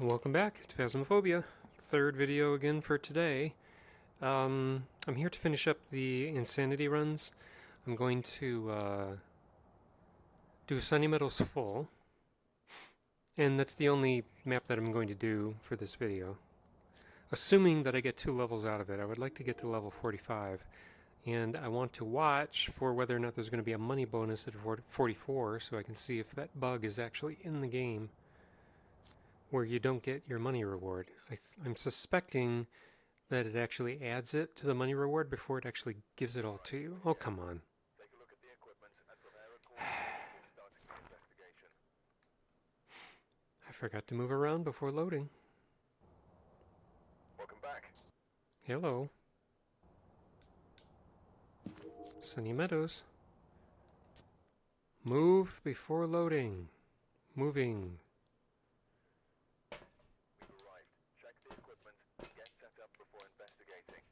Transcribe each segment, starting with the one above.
Welcome back to Phasmophobia. Third video again for today. I'm here to finish up the insanity runs. I'm going to do Sunny Meadows full, and that's the only map that I'm going to do for this video. Assuming that I get 2 levels out of it, I would like to get to level 45, and I want to watch for whether or not there's going to be a money bonus at 44, so I can see if that bug is actually in the game, where you don't get your money reward. I'm suspecting that it actually adds it to the money reward before it actually gives it all to you. Oh, come on. Take a look at the equipment and prepare a call before starting the investigation. I forgot to move around before loading. Welcome back. Hello. Sunny Meadows. Move before loading. Moving. We've arrived. Check the equipment and get set up before investigating.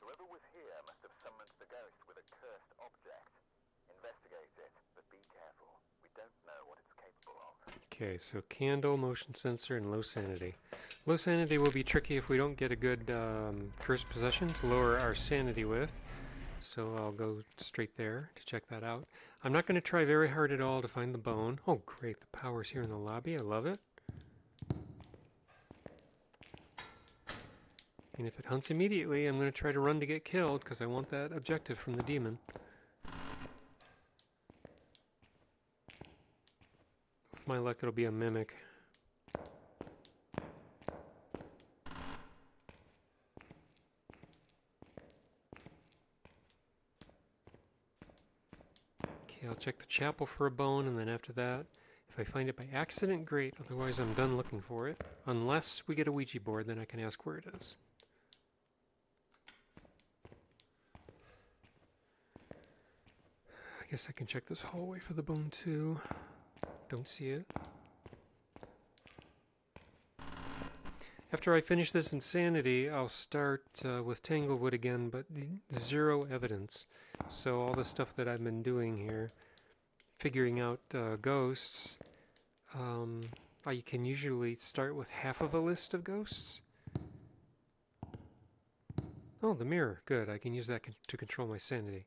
Whoever was here must have summoned the ghost with a cursed object. Investigate it, but be careful. We don't know what it's capable of. Okay, so candle, motion sensor, and low sanity. Low sanity will be tricky if we don't get a good cursed possession to lower our sanity with. So I'll go straight there to check that out. I'm not going to try very hard at all to find the bone. Oh great, the power's here in the lobby. I love it. And if it hunts immediately, I'm going to try to run to get killed because I want that objective from the demon. With my luck, it'll be a mimic. Okay, I'll check the chapel for a bone, and then after that, if I find it by accident, great. Otherwise, I'm done looking for it. Unless we get a Ouija board, then I can ask where it is. I guess I can check this hallway for the bone too. Don't see it. After I finish this insanity, I'll start with Tanglewood again, but 0 evidence. So all the stuff that I've been doing here, figuring out ghosts, I can usually start with half of a list of ghosts. Oh, the mirror. Good. I can use that to control my sanity.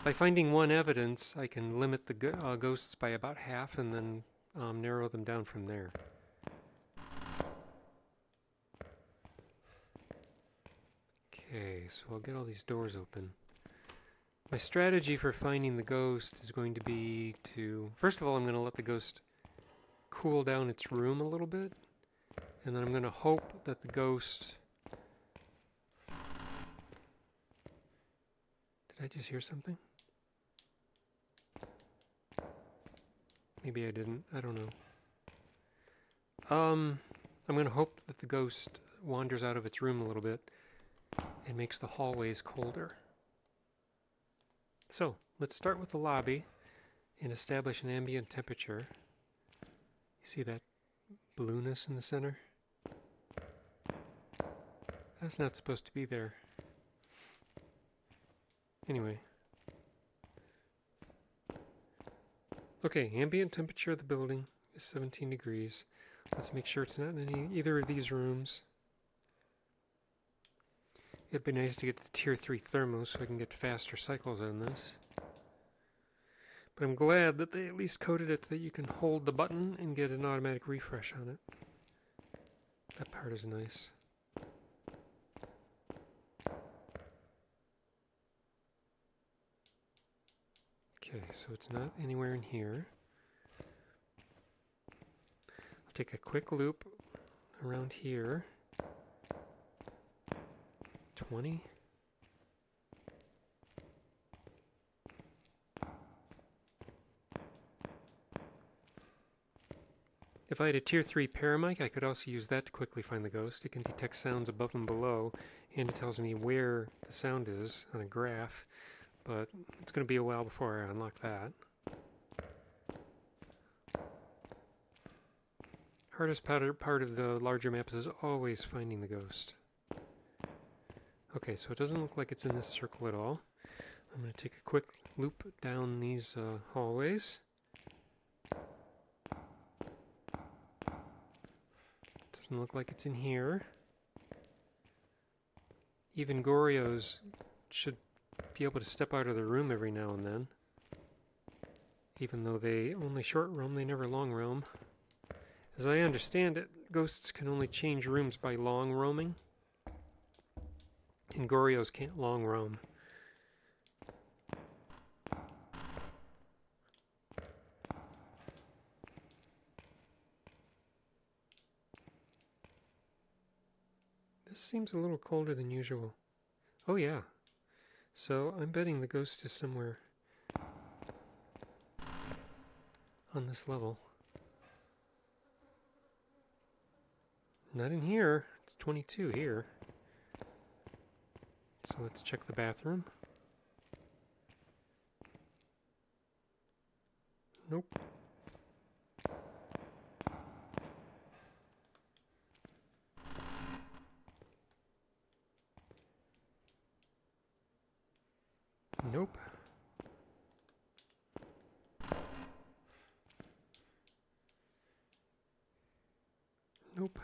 By finding 1 evidence, I can limit the ghosts by about half and then narrow them down from there. Okay, so I'll get all these doors open. My strategy for finding the ghost is going to be to... First of all, I'm going to let the ghost cool down its room a little bit. And then I'm going to hope that the ghost... Did I just hear something? Maybe I didn't. I don't know. I'm going to hope that the ghost wanders out of its room a little bit and makes the hallways colder. So, let's start with the lobby and establish an ambient temperature. You see that blueness in the center? That's not supposed to be there. Anyway. Okay, ambient temperature of the building is 17 degrees. Let's make sure it's not in either of these rooms. It'd be nice to get the tier 3 thermo so I can get faster cycles on this. But I'm glad that they at least coded it so that you can hold the button and get an automatic refresh on it. That part is nice. Okay, so it's not anywhere in here. I'll take a quick loop around here. 20. If I had a tier 3 paramic, I could also use that to quickly find the ghost. It can detect sounds above and below, and it tells me where the sound is on a graph. But it's going to be a while before I unlock that. Hardest part of the larger maps is always finding the ghost. Okay, so it doesn't look like it's in this circle at all. I'm going to take a quick loop down these hallways. Doesn't look like it's in here. Even Gorios should be able to step out of the room every now and then. Even though they only short roam, they never long roam. As I understand it, ghosts can only change rooms by long roaming. And Gorios can't long roam. This seems a little colder than usual. Oh yeah. So I'm betting the ghost is somewhere on this level. Not in here. It's 22 here. So let's check the bathroom. Nope. Nope. Nope.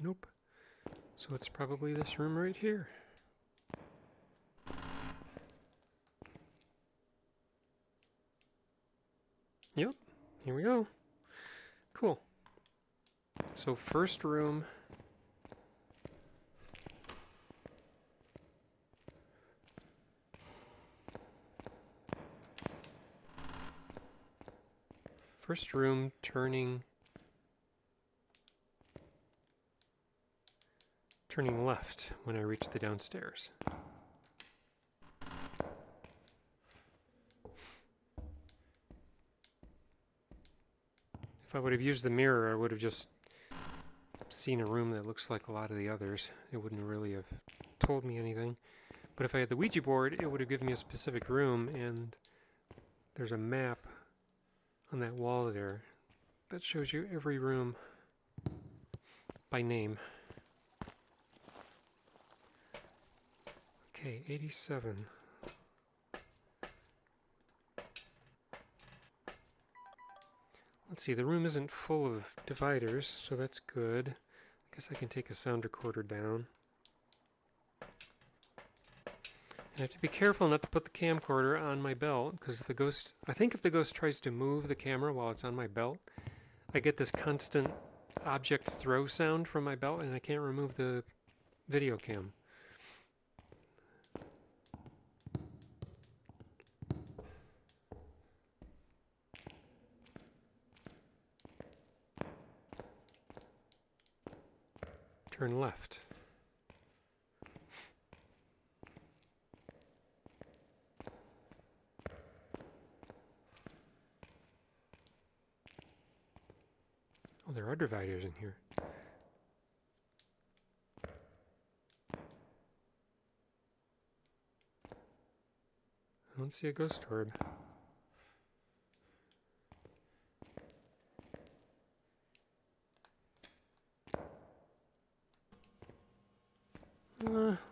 Nope. So it's probably this room right here. Yep, here we go. Cool. So first room. First room turning left when I reach the downstairs. If I would have used the mirror, I would have just seen a room that looks like a lot of the others. It wouldn't really have told me anything. But if I had the Ouija board, it would have given me a specific room, and there's a map on that wall there that shows you every room by name. Okay, 87. Let's see, the room isn't full of dividers, so that's good. I guess I can take a sound recorder down. I have to be careful not to put the camcorder on my belt, because if the ghost, I think if the ghost tries to move the camera while it's on my belt, I get this constant object throw sound from my belt, and I can't remove the video cam. Turn left. Oh, there are dividers in here. I don't see a ghost orb.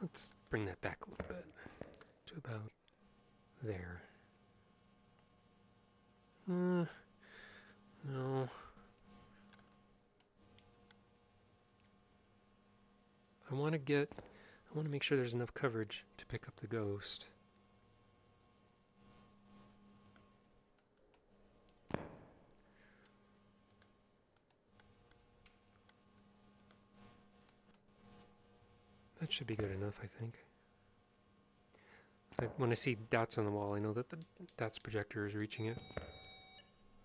Let's bring that back a little bit to about there. No. I want to make sure there's enough coverage to pick up the ghost. That should be good enough, I think. When I see dots on the wall, I know that the dots projector is reaching it.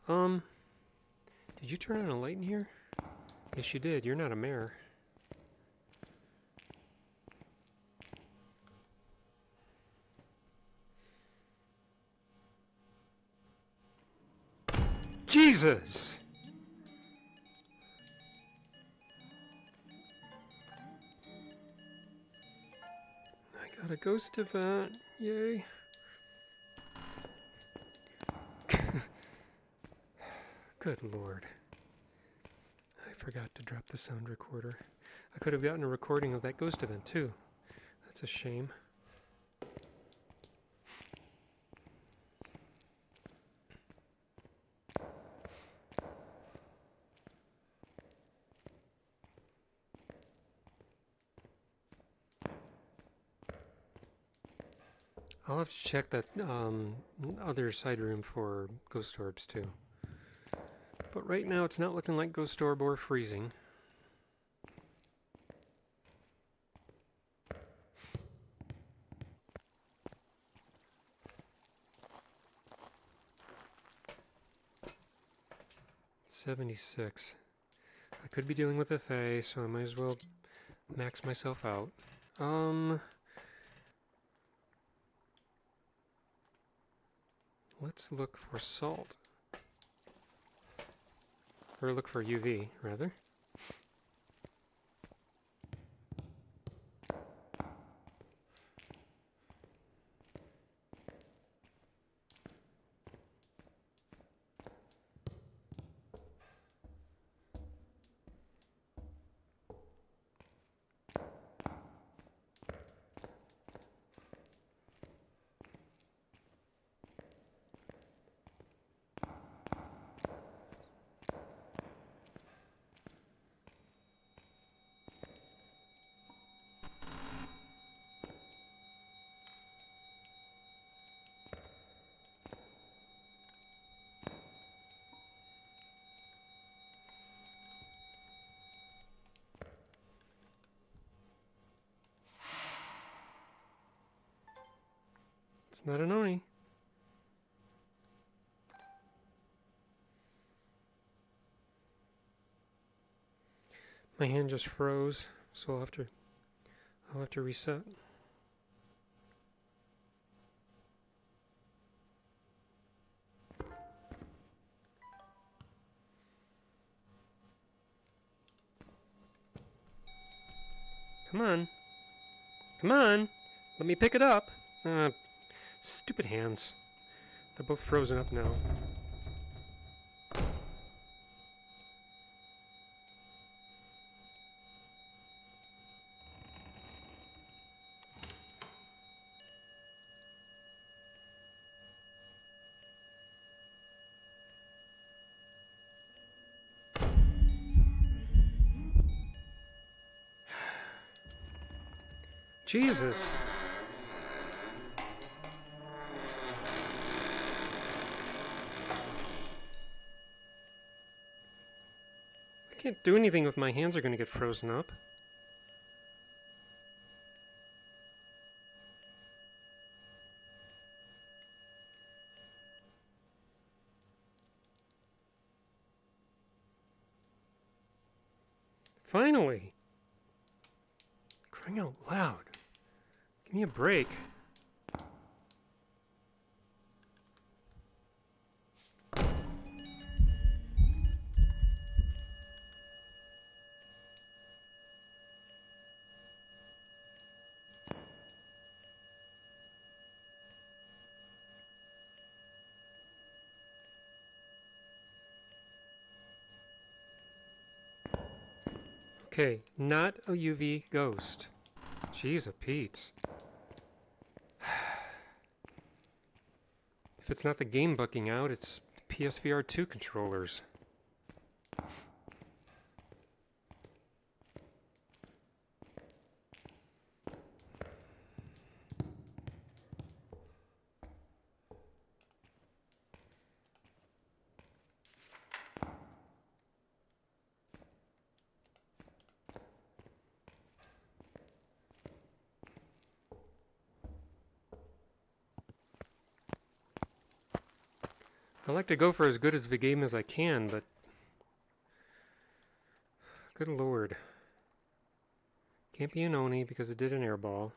Did you turn on a light in here? Yes, you did. You're not a mare. Jesus! I got a ghost event. Yay. Good lord. I forgot to drop the sound recorder. I could have gotten a recording of that ghost event too. That's a shame. I'll have to check that other side room for ghost orbs too. But right now it's not looking like ghost orb or freezing. $76. I could be dealing with a Thaye, so I might as well max myself out. Let's look for salt. Or look for UV, rather. It's not an Oni. My hand just froze, so I'll have to reset. Come on. Come on! Let me pick it up! Stupid hands. They're both frozen up now. Jesus! I can't do anything if my hands are going to get frozen up. Finally! Crying out loud. Give me a break. Okay, not a UV ghost. Jeez, a Pete. If it's not the game bucking out, it's PSVR2 controllers. I like to go for as good as the game as I can, but good lord. Can't be an Oni because it did an airball.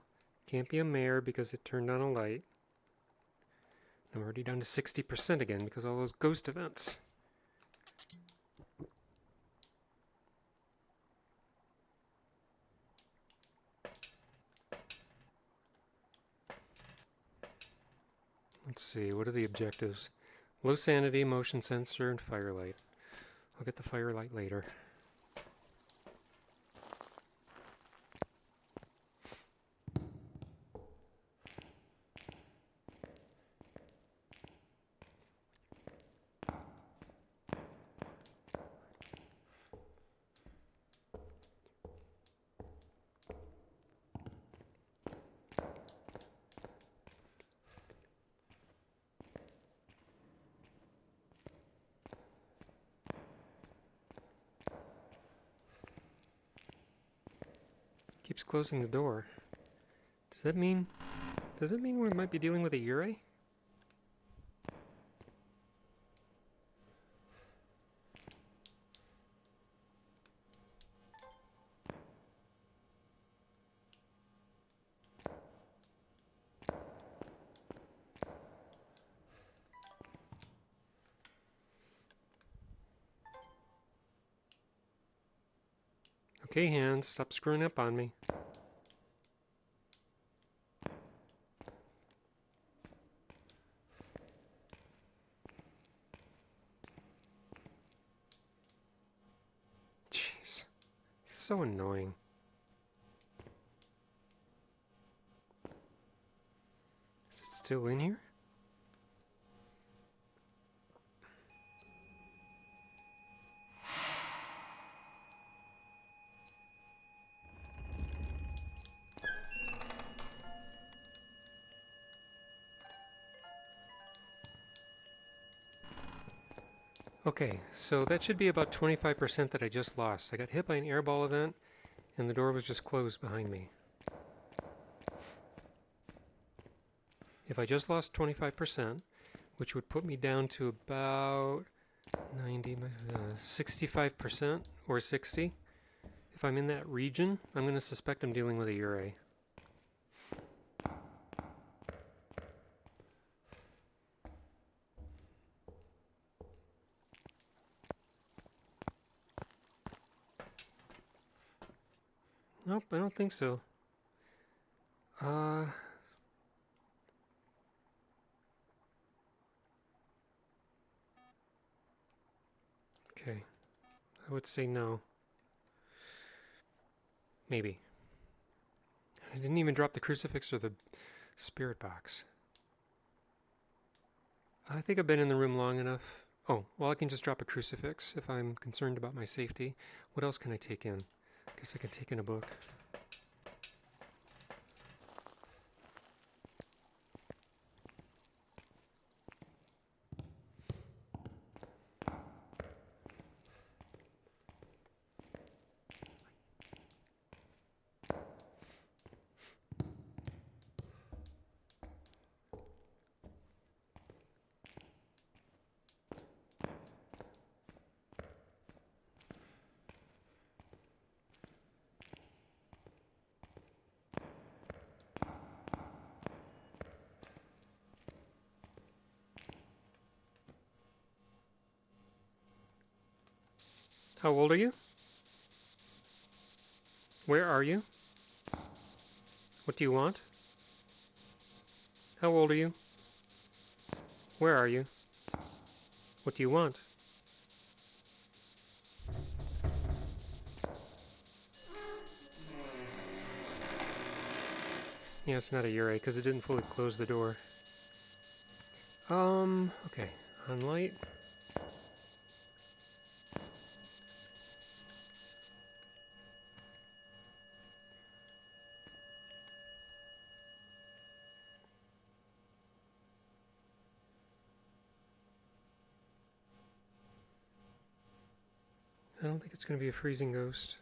Can't be a mare because it turned on a light. I'm already down to 60% again because of all those ghost events. Let's see, what are the objectives? Low sanity, motion sensor, and firelight. I'll get the firelight later. Keeps closing the door. Does that mean we might be dealing with a Ure? Okay, hands, stop screwing up on me. Jeez, this is so annoying. Is it still in here? Okay, so that should be about 25% that I just lost. I got hit by an airball event, and the door was just closed behind me. If I just lost 25%, which would put me down to about 65% or 60, if I'm in that region, I'm going to suspect I'm dealing with a Ure. Nope, I don't think so. Okay. I would say no. Maybe. I didn't even drop the crucifix or the spirit box. I think I've been in the room long enough. Oh, well, I can just drop a crucifix if I'm concerned about my safety. What else can I take in? I guess I can take in a book. How old are you? Where are you? What do you want? How old are you? Where are you? What do you want? Yeah, it's not a Ure because it didn't fully close the door. Okay. On light. I don't think it's going to be a freezing ghost.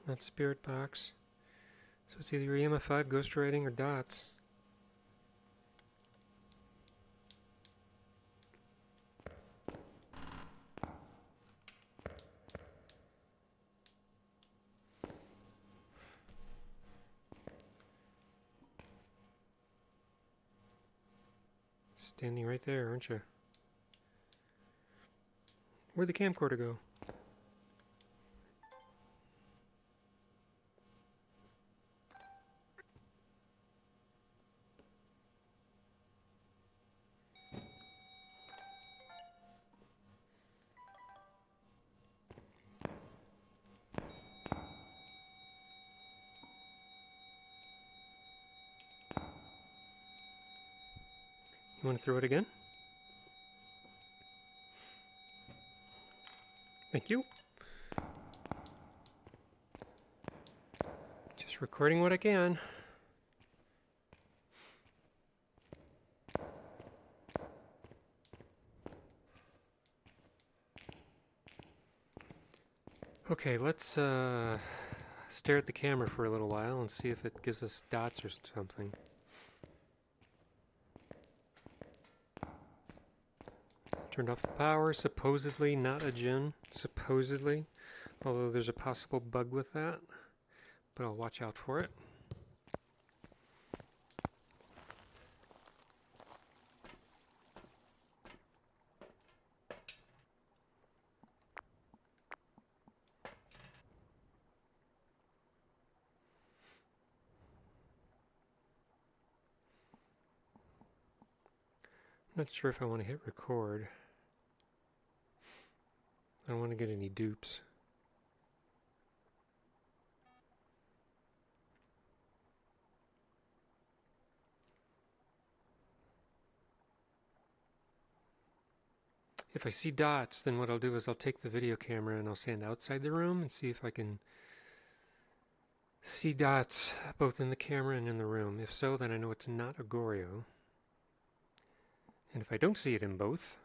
Not spirit box. So it's either EMF5, ghost writing, or dots. Standing right there, aren't you? Where'd the camcorder go? You want to throw it again? Thank you. Just recording what I can. Okay, let's stare at the camera for a little while and see if it gives us dots or something. Turned off the power, supposedly not a djinn, supposedly, although there's a possible bug with that, but I'll watch out for it. Not sure if I want to hit record. I don't want to get any dupes. If I see dots, then what I'll do is I'll take the video camera and I'll stand outside the room and see if I can see dots both in the camera and in the room. If so, then I know it's not a Goryo. And if I don't see it in both,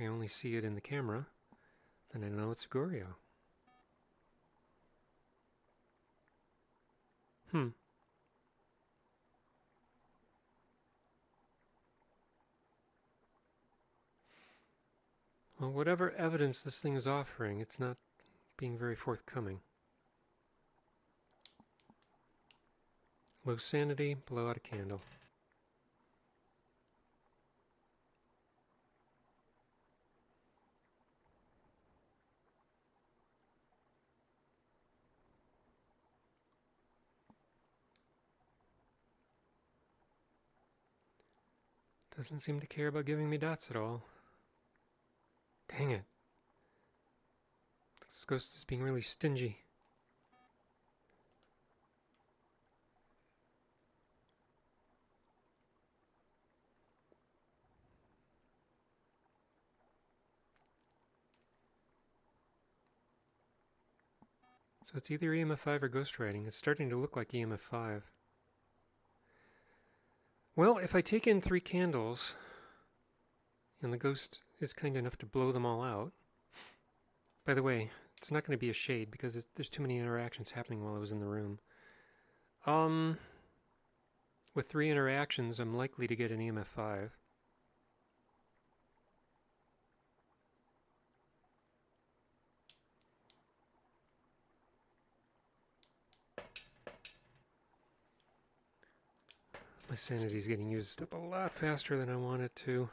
I only see it in the camera, then I know it's a Goryo. Well, whatever evidence this thing is offering, it's not being very forthcoming. Low sanity, blow out a candle. Doesn't seem to care about giving me dots at all. Dang it. This ghost is being really stingy. So it's either EMF 5 or ghost writing. It's starting to look like EMF 5. Well, if I take in 3 candles, and the ghost is kind enough to blow them all out. By the way, it's not going to be a shade because there's too many interactions happening while I was in the room. With 3 interactions, I'm likely to get an EMF 5. My sanity's getting used up a lot faster than I want it to.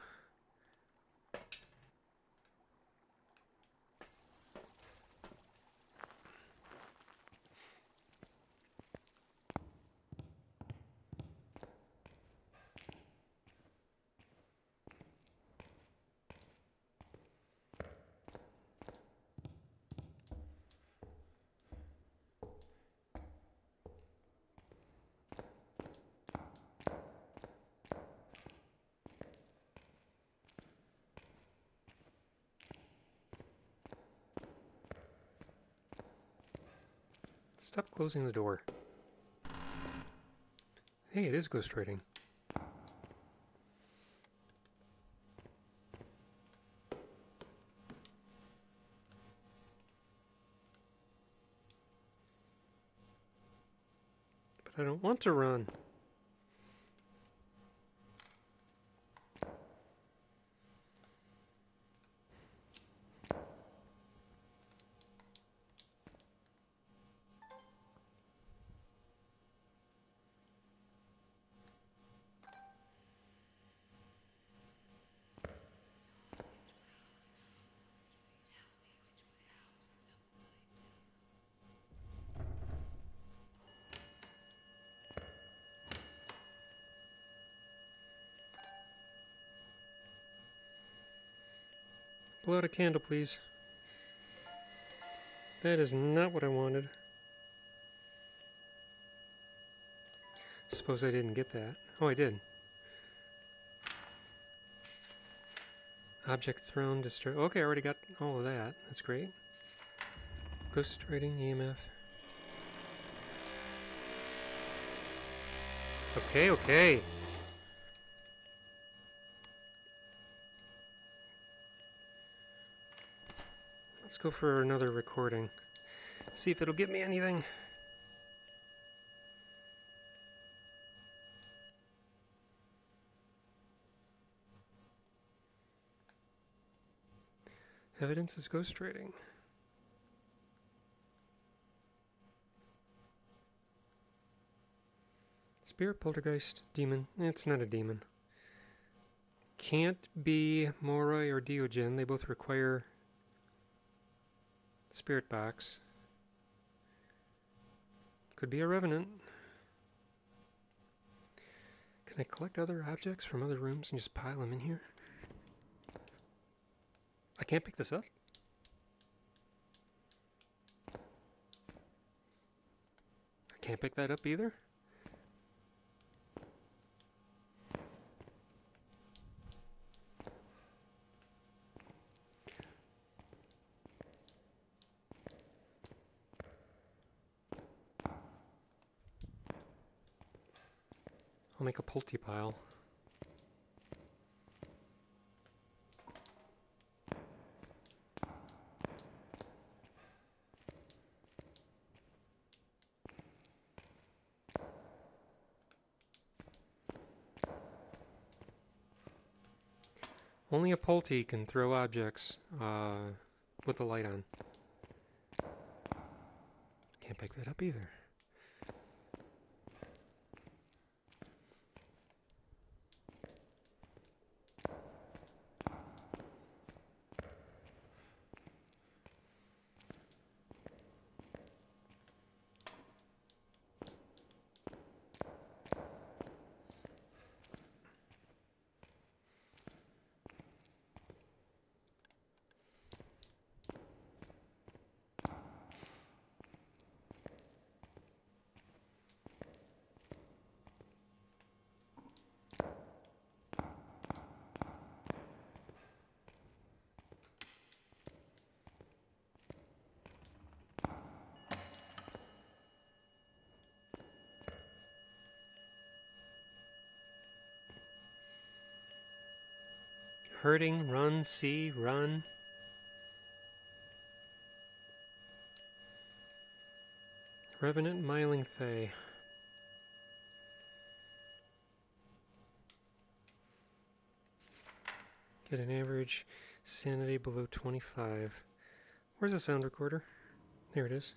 Stop closing the door. Hey, it is ghost writing. But I don't want to run. Blow out a candle, please. That is not what I wanted. Suppose I didn't get that. Oh, I did. Object thrown, destroy. Okay, I already got all of that. That's great. Ghost writing, EMF. Okay, okay. Let's go for another recording. See if it'll get me anything. Evidence is ghost writing. Spirit, poltergeist, demon. It's not a demon. Can't be Moroi or Diogen. They both require spirit box. Could be a revenant. Can I collect other objects from other rooms and just pile them in here? I can't pick this up? I can't pick that up either? I'll make a pulty pile. Only a pulty can throw objects with the light on. Can't pick that up either. Hurting, run, see, run. Revenant, miling, Thaye. Get an average sanity below 25. Where's the sound recorder? There it is.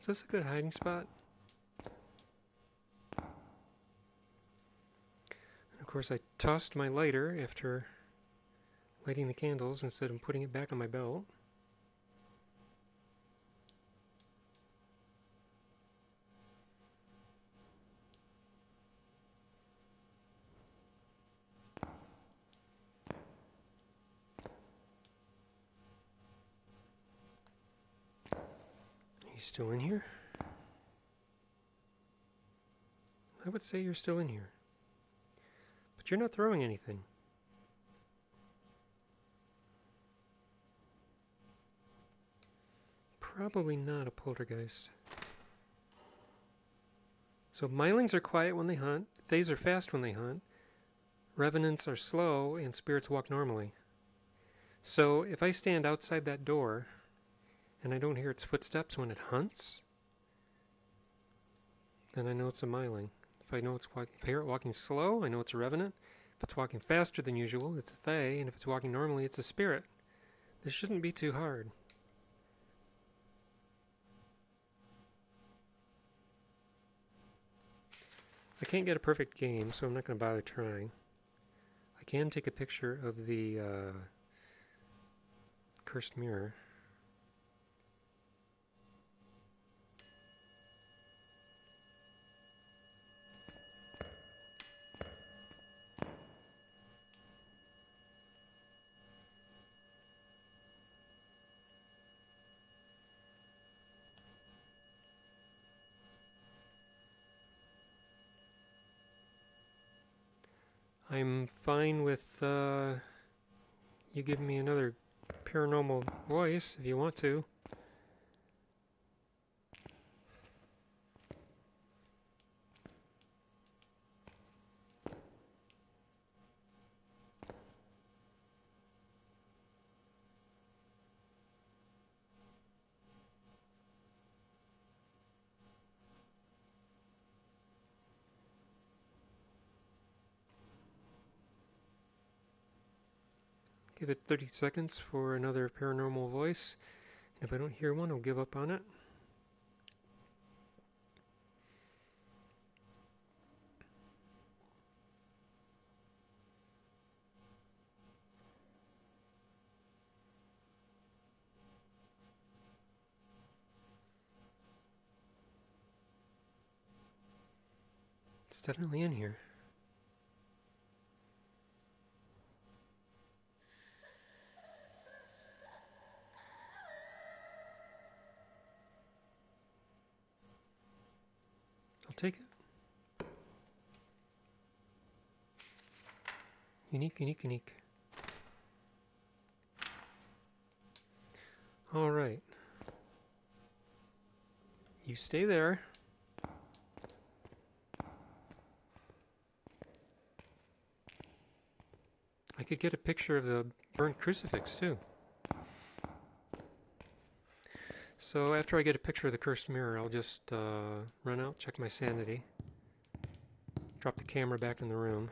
Is this a good hiding spot? And of course I tossed my lighter after lighting the candles instead of putting it back on my belt. Are you still in here? I would say you're still in here. But you're not throwing anything. Probably not a poltergeist. So milings are quiet when they hunt. Thays are fast when they hunt. Revenants are slow and spirits walk normally. So if I stand outside that door and I don't hear its footsteps when it hunts, then I know it's a miling. If I hear it walking slow, I know it's a revenant. If it's walking faster than usual, it's a Thaye, and if it's walking normally, it's a spirit. This shouldn't be too hard. I can't get a perfect game, so I'm not going to bother trying. I can take a picture of the cursed mirror. I'm fine with you giving me another paranormal voice if you want to. Give it 30 seconds for another paranormal voice. And if I don't hear one, I'll give up on it. It's definitely in here. I'll take it. Unique, unique, unique. All right. You stay there. I could get a picture of the burnt crucifix too. So after I get a picture of the cursed mirror, I'll just run out, check my sanity, drop the camera back in the room.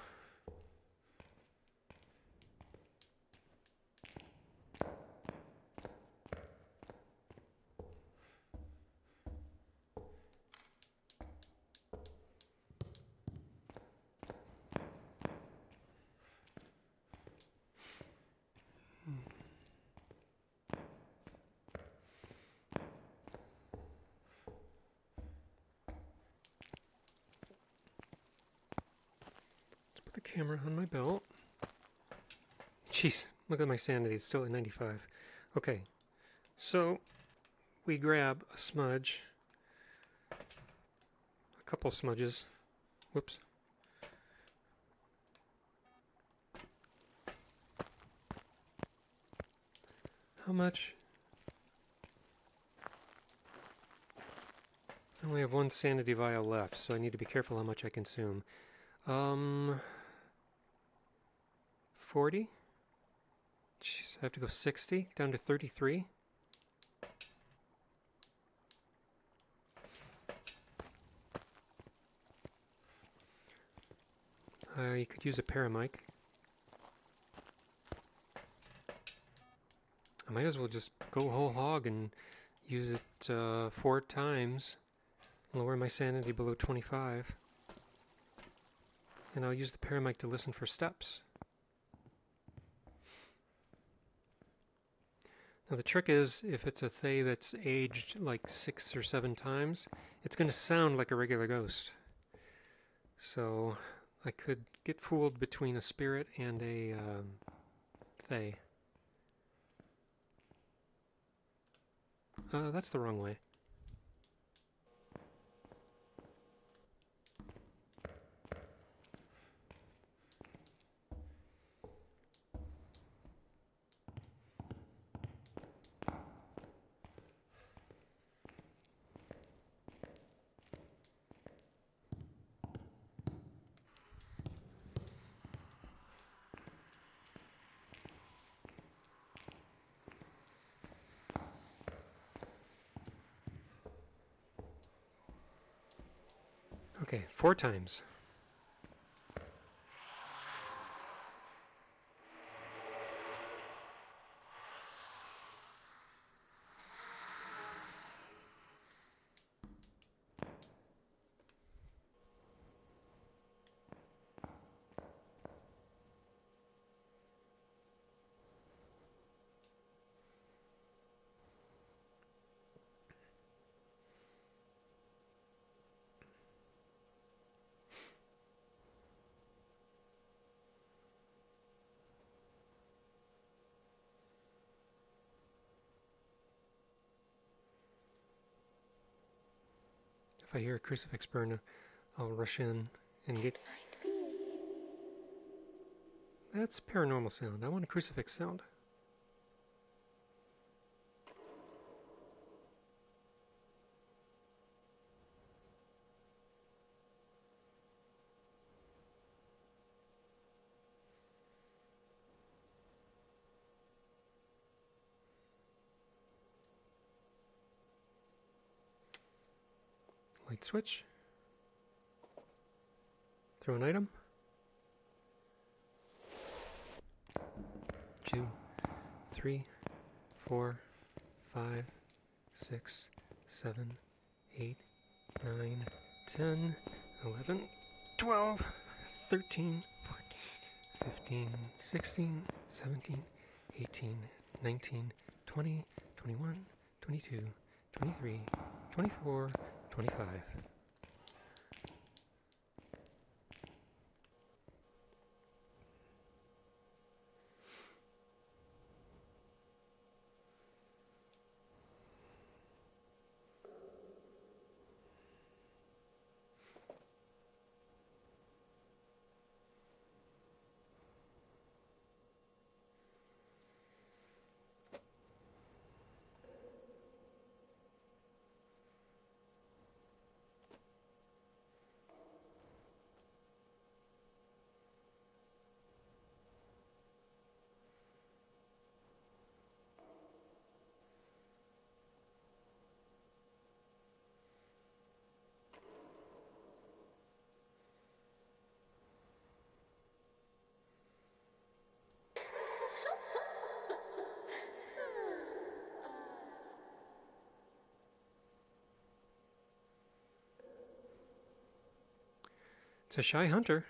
The camera on my belt. Jeez, look at my sanity, it's still at 95. Okay, so we grab a smudge, a couple smudges. Whoops. How much? I only have one sanity vial left, so I need to be careful how much I consume. 40? Jeez, I have to go 60 down to 33. You could use a paramic. I might as well just go whole hog and use it 4 times. Lower my sanity below 25. And I'll use the paramic to listen for steps. Now the trick is, if it's a Thaye that's aged like 6 or 7 times, it's going to sound like a regular ghost. So I could get fooled between a spirit and a Thaye. That's the wrong way. Okay, 4 times. If I hear a crucifix burn, I'll rush in and get... That's paranormal sound. I want a crucifix sound. Light switch. Throw an item. 2, 3, 4, 5, 6, 7, 8, 9, 10, 11, 12, 13, 14, 15, 16, 17, 18, 19, 20, 21, 22, 23, 24, 25. It's a shy hunter.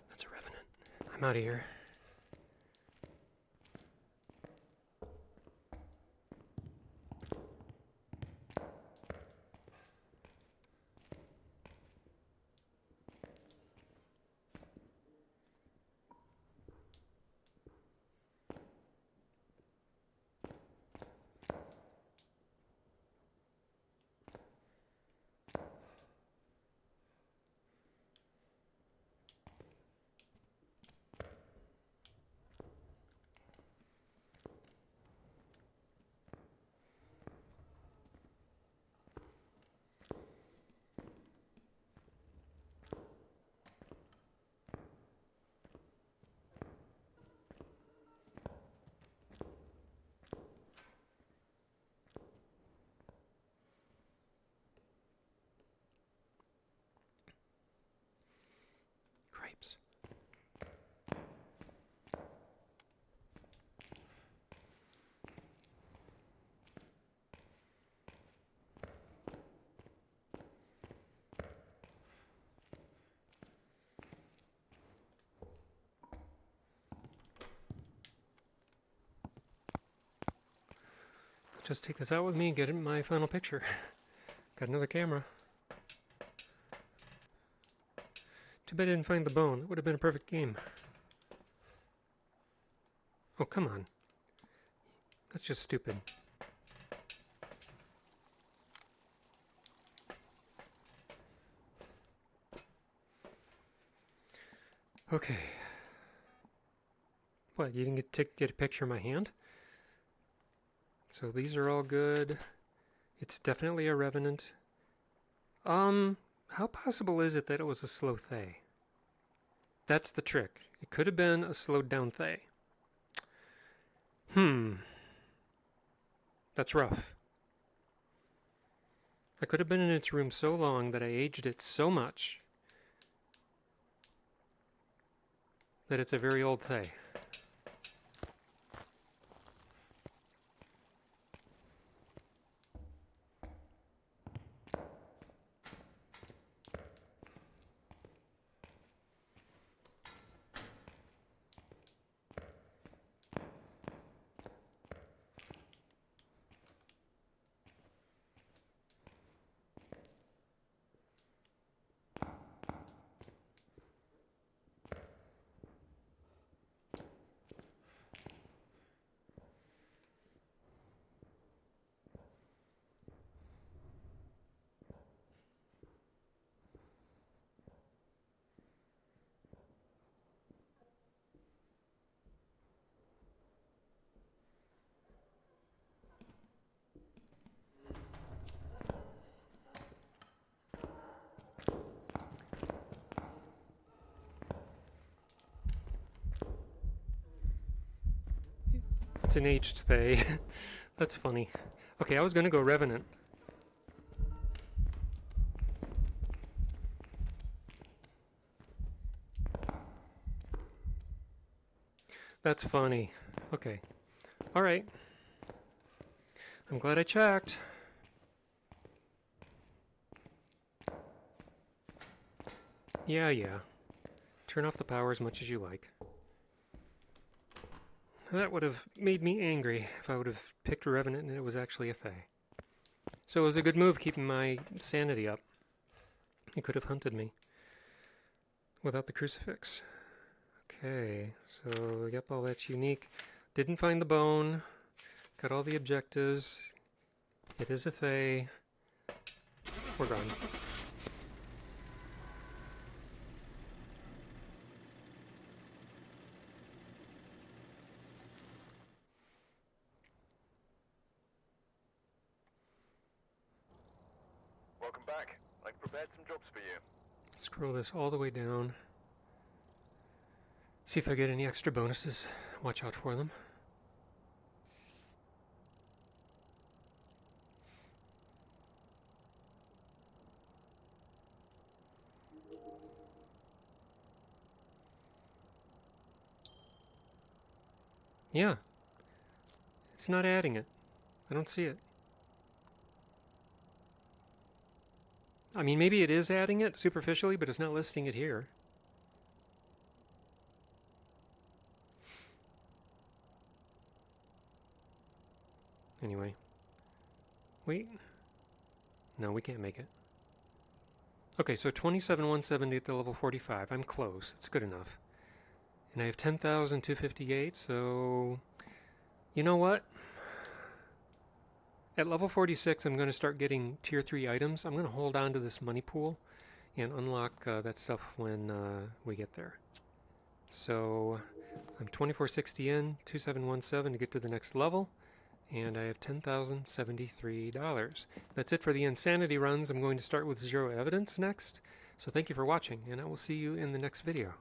That's a Revenant. I'm out of here. Cripes. Just take this out with me and get it in my final picture. Got another camera. Too bad I didn't find the bone. That would have been a perfect game. Oh, come on. That's just stupid. Okay. What, you didn't get a picture of my hand? So these are all good. It's definitely a Revenant. How possible is it that it was a slow Thaye? That's the trick. It could have been a slowed down Thaye. That's rough. I could have been in its room so long that I aged it so much that it's a very old Thaye. It's an aged Thaye. That's funny. Okay, I was gonna go Revenant. That's funny. Okay. Alright. I'm glad I checked. Yeah. Turn off the power as much as you like. That would have made me angry if I would have picked a Revenant and it was actually a Thaye. So it was a good move keeping my sanity up. He could have hunted me without the crucifix. Okay, so yep, all that's unique. Didn't find the bone. Got all the objectives. It is a Thaye. We're gone. Welcome back. I've prepared some jobs for you. Scroll this all the way down. See if I get any extra bonuses. Watch out for them. Yeah. It's not adding it. I don't see it. I mean, maybe it is adding it superficially, but it's not listing it here. Anyway. Wait. No, we can't make it. Okay, so 27,170 at the level 45. I'm close. It's good enough. And I have 10,258, so... You know what? At level 46, I'm going to start getting tier 3 items. I'm going to hold on to this money pool and unlock that stuff when we get there. So I'm 2460 in, 2717 to get to the next level, and I have $10,073. That's it for the insanity runs. I'm going to start with zero evidence next. So thank you for watching, and I will see you in the next video.